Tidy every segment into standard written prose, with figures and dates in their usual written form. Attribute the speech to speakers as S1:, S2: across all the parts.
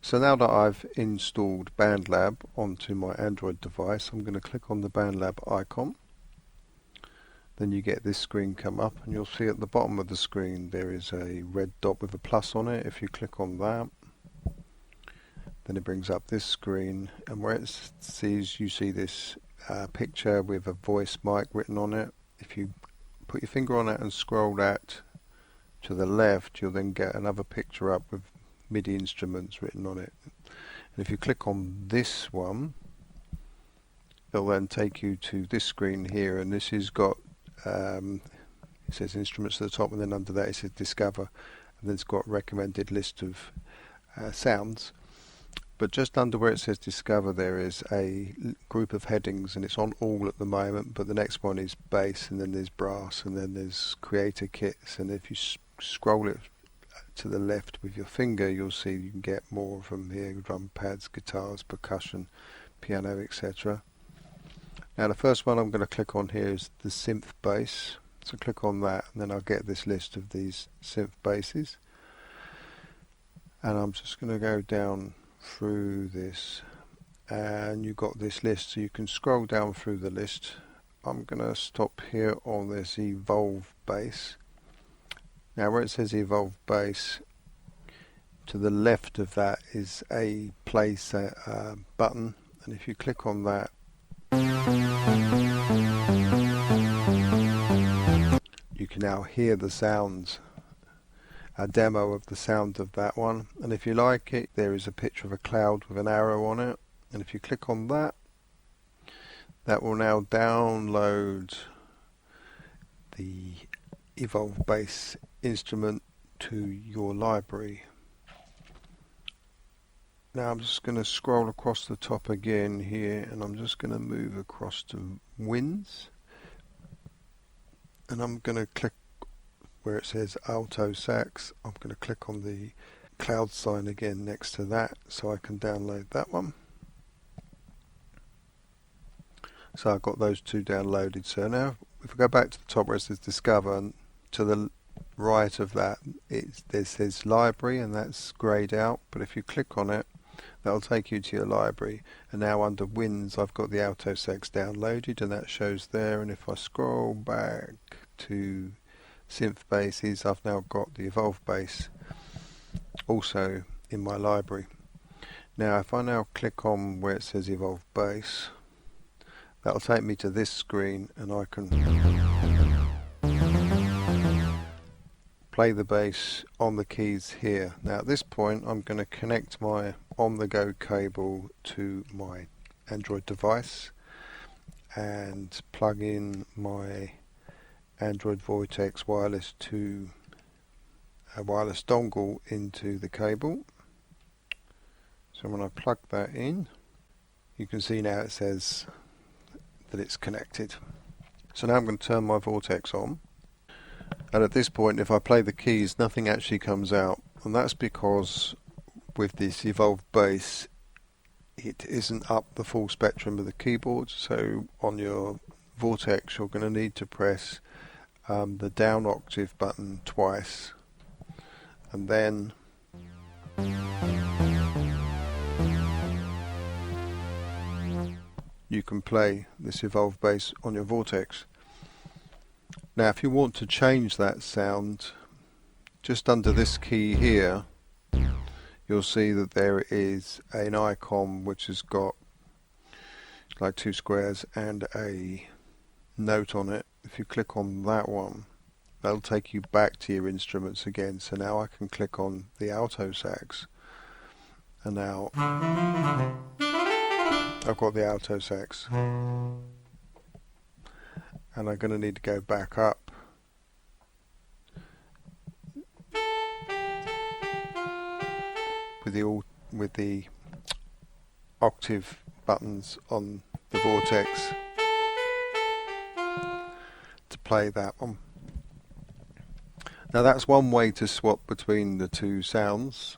S1: So now that I've installed Bandlab onto my Android device, I'm going to click on the Bandlab icon. Then you get this screen come up, and you'll see at the bottom of the screen there is a red dot with a plus on it. If you click on that, then it brings up this screen, and where it says, you see this picture with a voice mic written on it. If you put your finger on it and scroll that to the left, you'll then get another picture up with MIDI instruments written on it. And if you click on this one, it'll then take you to this screen here, and this has got it says instruments at the top, and then under that it says discover, and then it's got recommended list of sounds. But just under where it says discover, there is a group of headings, and it's on all at the moment, but the next one is bass, and then there's brass, and then there's creator kits. And if you scroll it to the left with your finger, you'll see you can get more from here: drum pads, guitars, percussion, piano, etc. Now the first one I'm going to click on here is the synth bass, so click on that, and then I'll get this list of these synth basses, and I'm just going to go down through this, and you've got this list, so you can scroll down through the list. I'm going to stop here on this Evolve bass. Now where it says Evolve bass, to the left of that is a play button, and if you click on that, you can now hear the sounds, a demo of the sound of that one. And if you like it, there is a picture of a cloud with an arrow on it, and if you click on that, that will now download the Evolve bass instrument to your library. Now I'm just going to scroll across the top again here, and I'm just going to move across to Winds, and I'm going to click where it says alto sax. I'm going to click on the cloud sign again next to that, so I can download that one. So I've got those two downloaded. So now if I go back to the top where it says discover, and to the right of that there says library, and that's greyed out, but if you click on it, that'll take you to your library. And now under Winds, I've got the alto sax downloaded, and that shows there. And if I scroll back to synth basses, I've now got the Evolve bass also in my library. Now if I now click on where it says Evolve bass, that'll take me to this screen, and I can play the bass on the keys here. Now at this point I'm going to connect my on-the-go cable to my Android device and plug in my Android Vortex Wireless to a wireless dongle into the cable. So when I plug that in, you can see now it says that it's connected. So now I'm going to turn my Vortex on, and at this point if I play the keys, nothing actually comes out, and that's because with this Evolve bass it isn't up the full spectrum of the keyboard. So on your Vortex you're going to need to press the down octave button twice, and then you can play this Evolve bass on your Vortex. Now if you want to change that sound, just under this key here you'll see that there is an icon which has got like two squares and a note on it. If you click on that one, that'll take you back to your instruments again. So now I can click on the alto sax, and now I've got the alto sax, and I'm going to need to go back up with the octave buttons on the Vortex to play that one. Now that's one way to swap between the two sounds.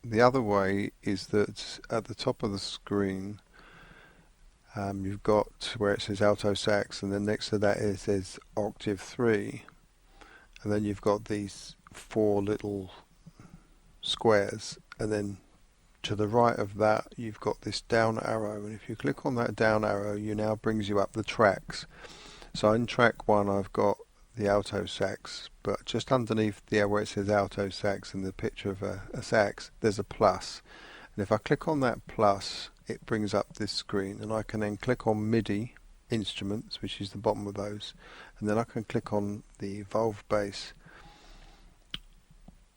S1: The other way is that at the top of the screen you've got where it says alto sax, and then next to that it says octave 3, and then you've got these four little squares, and then to the right of that you've got this down arrow, and if you click on that down arrow, you now brings you up the tracks. So in track 1 I've got the alto sax, but just underneath there where it says alto sax and the picture of a sax, there's a plus. And if I click on that plus, it brings up this screen, and I can then click on MIDI instruments, which is the bottom of those, and then I can click on the evolved bass,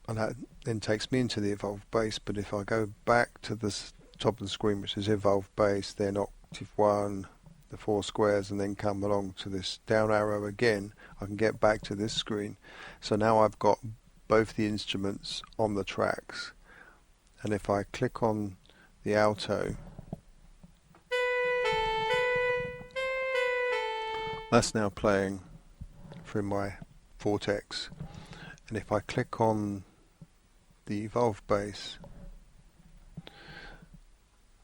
S1: and that then takes me into the evolved bass. But if I go back to the top of the screen which is evolved bass, then octave 1, the 4 squares, and then come along to this down arrow again, I can get back to this screen. So now I've got both the instruments on the tracks, and if I click on the alto, that's now playing through my Vortex. And if I click on the evolved bass,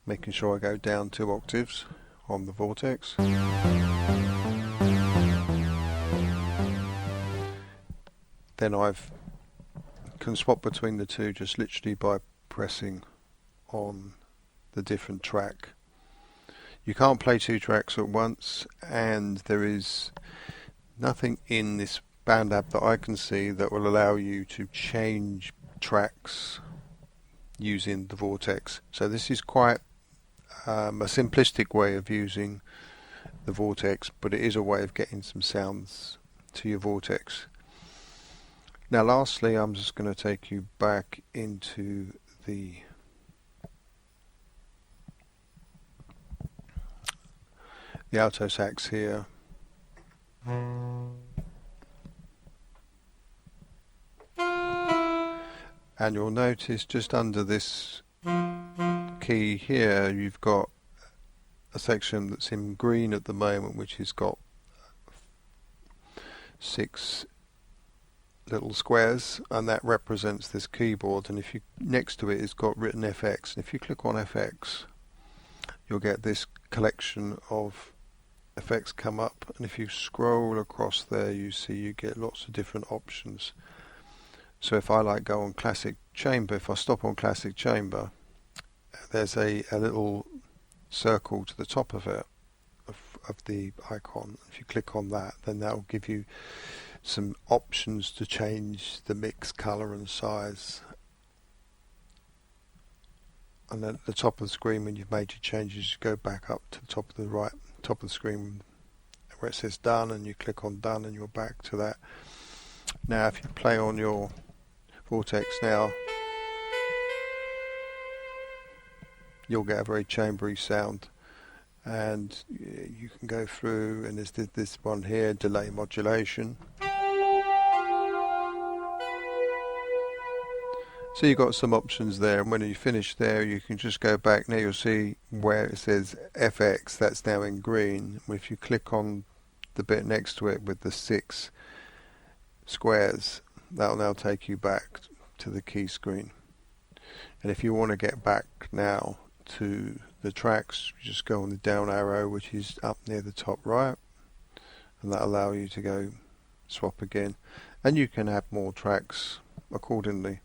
S1: making sure I go down 2 octaves on the Vortex, then I can swap between the two just literally by pressing on the different track. You can't play 2 tracks at once, and there is nothing in this Bandlab that I can see that will allow you to change tracks using the Vortex. So this is quite a simplistic way of using the Vortex, but it is a way of getting some sounds to your Vortex. Now lastly, I'm just going to take you back into the alto sax here. And you'll notice just under this key here you've got a section that's in green at the moment, which has got 6 little squares, and that represents this keyboard. And if you next to it it's got written FX, and if you click on FX you'll get this collection of effects come up, and if you scroll across there you see you get lots of different options. So if I go on classic chamber, if I stop on classic chamber, there's a little circle to the top of it, of the icon. If you click on that, then that will give you some options to change the mix, color and size. And then at the top of the screen, when you've made your changes, you go back up to the top of the screen where it says done, and you click on done and you're back to that. Now if you play on your Vortex now, you'll get a very chambery sound, and you can go through, and there's this one here, delay modulation. So you've got some options there, and when you finish there you can just go back. Now you'll see where it says FX, that's now in green. If you click on the bit next to it with the 6 squares, that'll now take you back to the key screen. And if you want to get back now to the tracks, you just go on the down arrow, which is up near the top right, and that'll allow you to go swap again, and you can add more tracks accordingly.